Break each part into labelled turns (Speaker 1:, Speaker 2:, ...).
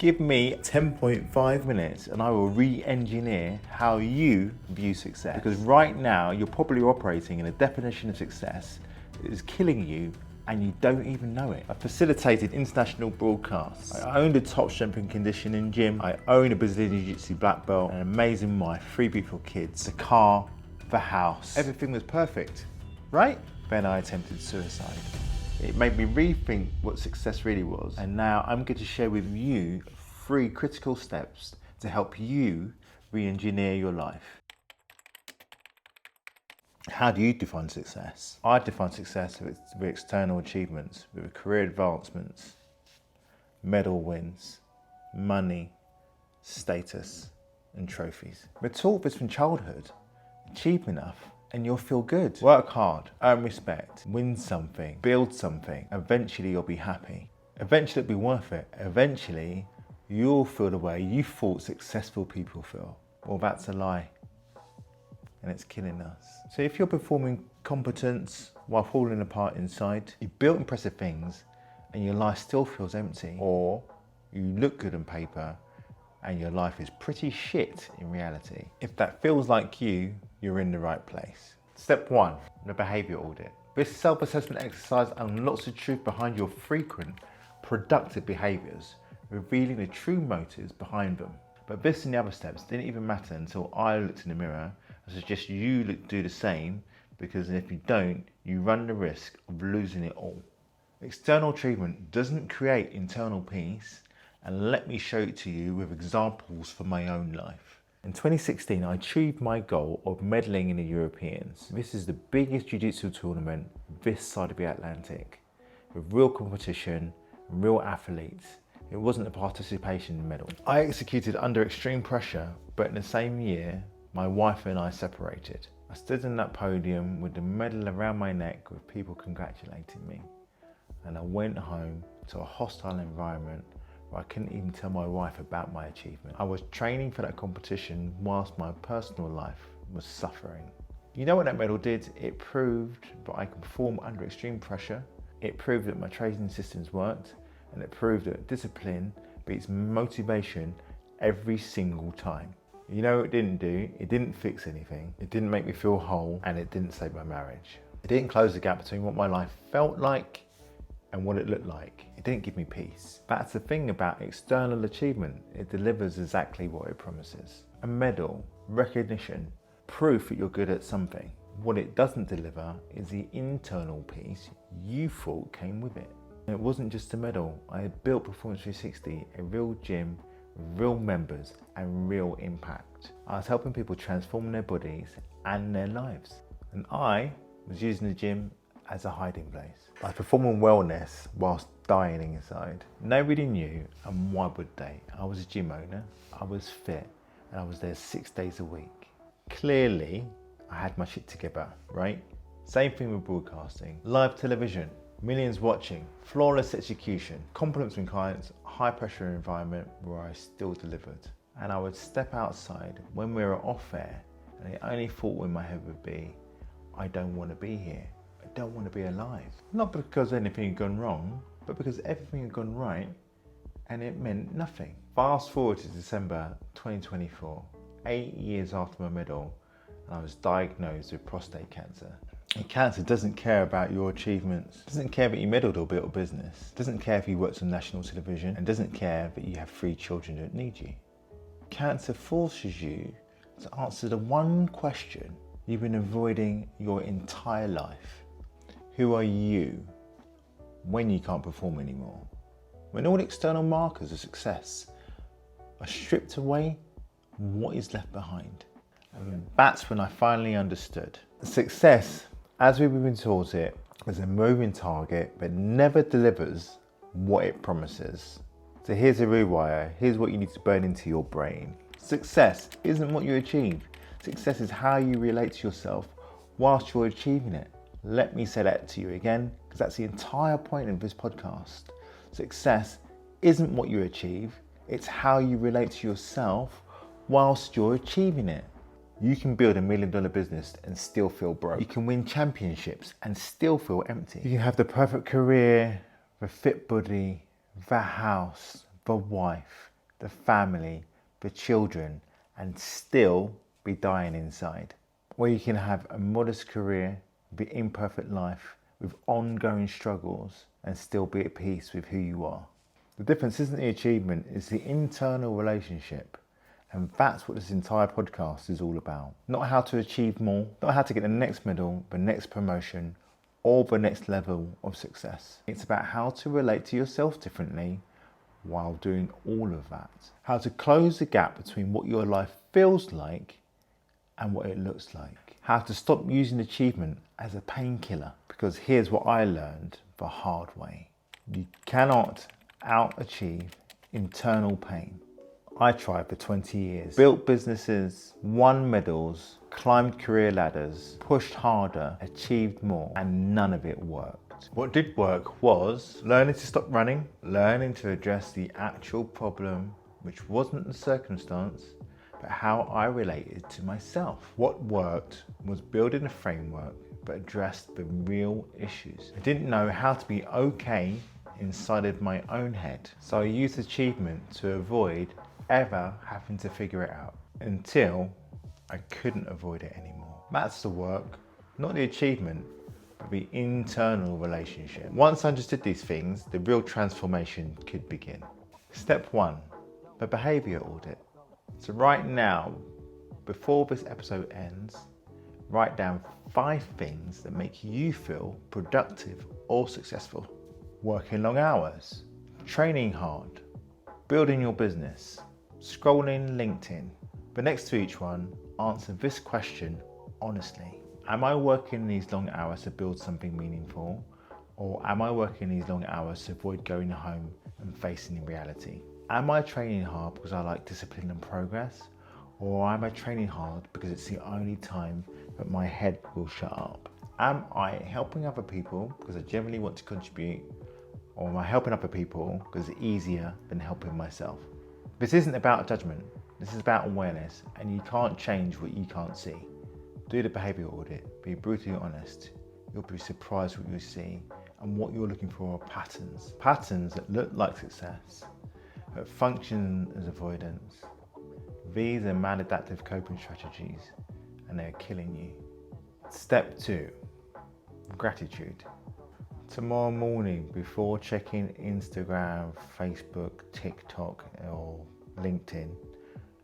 Speaker 1: Give me 10.5 minutes and I will re-engineer how you view success. Because right now, you're probably operating in a definition of success that is killing you and you don't even know it. I facilitated international broadcasts. I owned a top strength and conditioning gym. I own a Brazilian Jiu-Jitsu black belt, an amazing wife, 3 beautiful kids, the car, the house. Everything was perfect, right? Then I attempted suicide. It made me rethink what success really was. And now I'm going to share with you 3 critical steps to help you re-engineer your life. How do you define success? I define success with external achievements, with career advancements, medal wins, money, status, and trophies. We're taught this from childhood. Achieve enough and you'll feel good. Work hard, earn respect, win something, build something. Eventually you'll be happy. Eventually it'll be worth it. Eventually you'll feel the way you thought successful people feel. Well, that's a lie. And it's killing us. So if you're performing competence while falling apart inside, you built impressive things and your life still feels empty, or you look good on paper and your life is pretty shit in reality. If that feels like you, you're in the right place. Step 1, the behavior audit. This self-assessment exercise unlocks the truth behind your frequent, productive behaviors, revealing the true motives behind them. But this and the other steps didn't even matter until I looked in the mirror. I suggest you do the same, because if you don't, you run the risk of losing it all. External achievement doesn't create internal peace, and let me show it to you with examples from my own life. In 2016, I achieved my goal of medaling in the Europeans. This is the biggest jiu-jitsu tournament this side of the Atlantic, with real competition, real athletes. It wasn't a participation medal. I executed under extreme pressure, but in the same year, my wife and I separated. I stood on that podium with the medal around my neck with people congratulating me. And I went home to a hostile environment where I couldn't even tell my wife about my achievement. I was training for that competition whilst my personal life was suffering. You know what that medal did? It proved that I could perform under extreme pressure. It proved that my training systems worked, and it proved that discipline beats motivation every single time. You know what it didn't do? It didn't fix anything. It didn't make me feel whole, and it didn't save my marriage. It didn't close the gap between what my life felt like and what it looked like. It didn't give me peace. That's the thing about external achievement. It delivers exactly what it promises. A medal, recognition, proof that you're good at something. What it doesn't deliver is the internal peace you thought came with it. And it wasn't just a medal. I had built Performance 360, a real gym, real members and real impact. I was helping people transform their bodies and their lives. And I was using the gym as a hiding place. I was performing wellness whilst dying inside. Nobody knew, and why would they? I was a gym owner, I was fit, and I was there 6 days a week. Clearly, I had my shit together, right? Same thing with broadcasting. Live television, millions watching, flawless execution, compliments from clients, high pressure environment where I still delivered. And I would step outside when we were off air, and the only thought in my head would be, I don't want to be here. I don't want to be alive. Not because anything had gone wrong, but because everything had gone right and it meant nothing. Fast forward to December 2024, 8 years after my medal, and I was diagnosed with prostate cancer. And cancer doesn't care about your achievements, doesn't care that you medalled or built a business, doesn't care if you worked on national television, and doesn't care that you have 3 children that need you. Cancer forces you to answer the one question you've been avoiding your entire life. Who are you when you can't perform anymore? When all external markers of success are stripped away, what is left behind? And that's when I finally understood. Success, as we've been taught it, is a moving target that never delivers what it promises. So here's a rewire. Here's what you need to burn into your brain. Success isn't what you achieve. Success is how you relate to yourself whilst you're achieving it. Let me say that to you again, because that's the entire point of this podcast. Success isn't what you achieve. It's how you relate to yourself whilst you're achieving it. You can build $1 million business and still feel broke. You can win championships and still feel empty. You can have the perfect career, the fit body, the house, the wife, the family, the children, and still be dying inside. Or you can have a modest career, be imperfect life with ongoing struggles, and still be at peace with who you are. The difference isn't the achievement, it's the internal relationship. And that's what this entire podcast is all about. Not how to achieve more, not how to get the next medal, the next promotion, or the next level of success. It's about how to relate to yourself differently while doing all of that. How to close the gap between what your life feels like and what it looks like. How to stop using achievement as a painkiller. Because here's what I learned the hard way. You cannot out-achieve internal pain. I tried for 20 years, built businesses, won medals, climbed career ladders, pushed harder, achieved more, and none of it worked. What did work was learning to stop running, learning to address the actual problem, which wasn't the circumstance, but how I related to myself. What worked was building a framework that addressed the real issues. I didn't know how to be okay inside of my own head, so I used achievement to avoid ever having to figure it out until I couldn't avoid it anymore. That's the work, not the achievement, but the internal relationship. Once I understood these things, the real transformation could begin. Step 1, the behavior audit. So right now, before this episode ends, write down 5 things that make you feel productive or successful. Working long hours, training hard, building your business, scrolling LinkedIn. But next to each one, answer this question honestly. Am I working these long hours to build something meaningful? Or am I working these long hours to avoid going home and facing reality? Am I training hard because I like discipline and progress? Or am I training hard because it's the only time that my head will shut up? Am I helping other people because I genuinely want to contribute? Or am I helping other people because it's easier than helping myself? This isn't about judgment, this is about awareness, and you can't change what you can't see. Do the behaviour audit, be brutally honest. You'll be surprised what you see, and what you're looking for are patterns. Patterns that look like success, that function as avoidance. These are maladaptive coping strategies, and they're killing you. Step 2, gratitude. Tomorrow morning, before checking Instagram, Facebook, TikTok, or LinkedIn,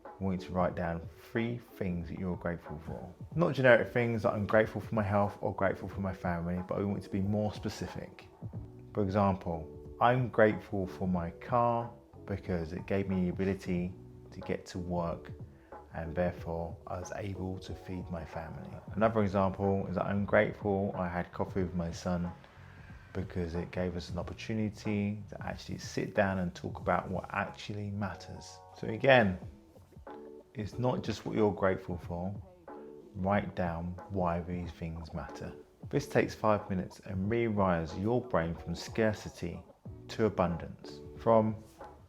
Speaker 1: I want you to write down 3 things that you're grateful for. Not generic things that I'm grateful for my health or grateful for my family, but I want you to be more specific. For example, I'm grateful for my car because it gave me the ability to get to work and therefore I was able to feed my family. Another example is that I'm grateful I had coffee with my son because it gave us an opportunity to actually sit down and talk about what actually matters. So again, it's not just what you're grateful for, write down why these things matter. This takes 5 minutes and rewires your brain from scarcity to abundance. From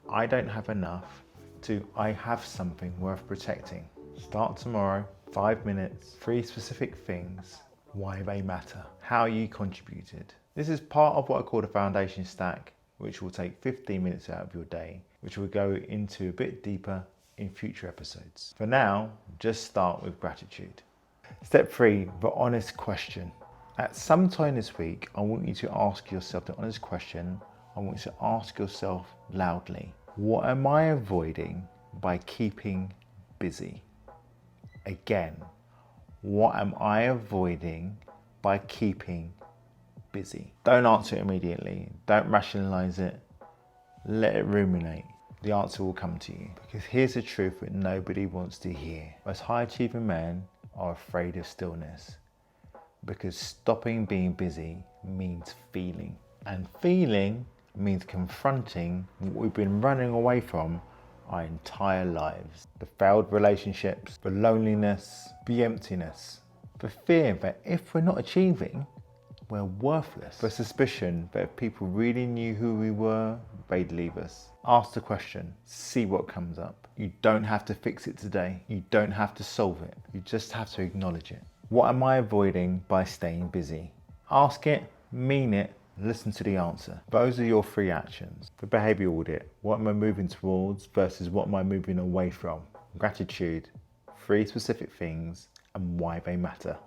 Speaker 1: I don't have enough to I have something worth protecting. Start tomorrow, 5 minutes, 3 specific things, why they matter, how you contributed. This is part of what I call the foundation stack, which will take 15 minutes out of your day, which will go into a bit deeper in future episodes. For now, just start with gratitude. Step 3, the honest question. At some time this week, I want you to ask yourself the honest question. I want you to ask yourself loudly, what am I avoiding by keeping busy? Again, what am I avoiding by keeping busy? Don't answer it immediately. Don't rationalize it. Let it ruminate. The answer will come to you. Because here's the truth that nobody wants to hear. Most high achieving men are afraid of stillness. Because stopping being busy means feeling. And feeling means confronting what we've been running away from our entire lives. The failed relationships, the loneliness, the emptiness, the fear that if we're not achieving, we're worthless. The suspicion that if people really knew who we were, they'd leave us. Ask the question, see what comes up. You don't have to fix it today. You don't have to solve it. You just have to acknowledge it. What am I avoiding by staying busy? Ask it, mean it, Listen to the answer. Those are your 3 actions. For behaviour audit, what am I moving towards versus what am I moving away from? Gratitude, 3 specific things and why they matter.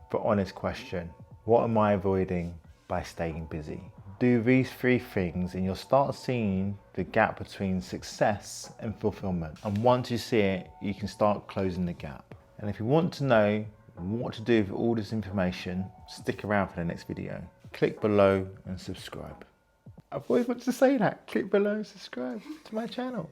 Speaker 1: For honest question, what am I avoiding by staying busy? Do these 3 things and you'll start seeing the gap between success and fulfillment. And once you see it, you can start closing the gap. And if you want to know what to do with all this information, stick around for the next video. Click below and subscribe. I've always wanted to say that. Click below and subscribe to my channel.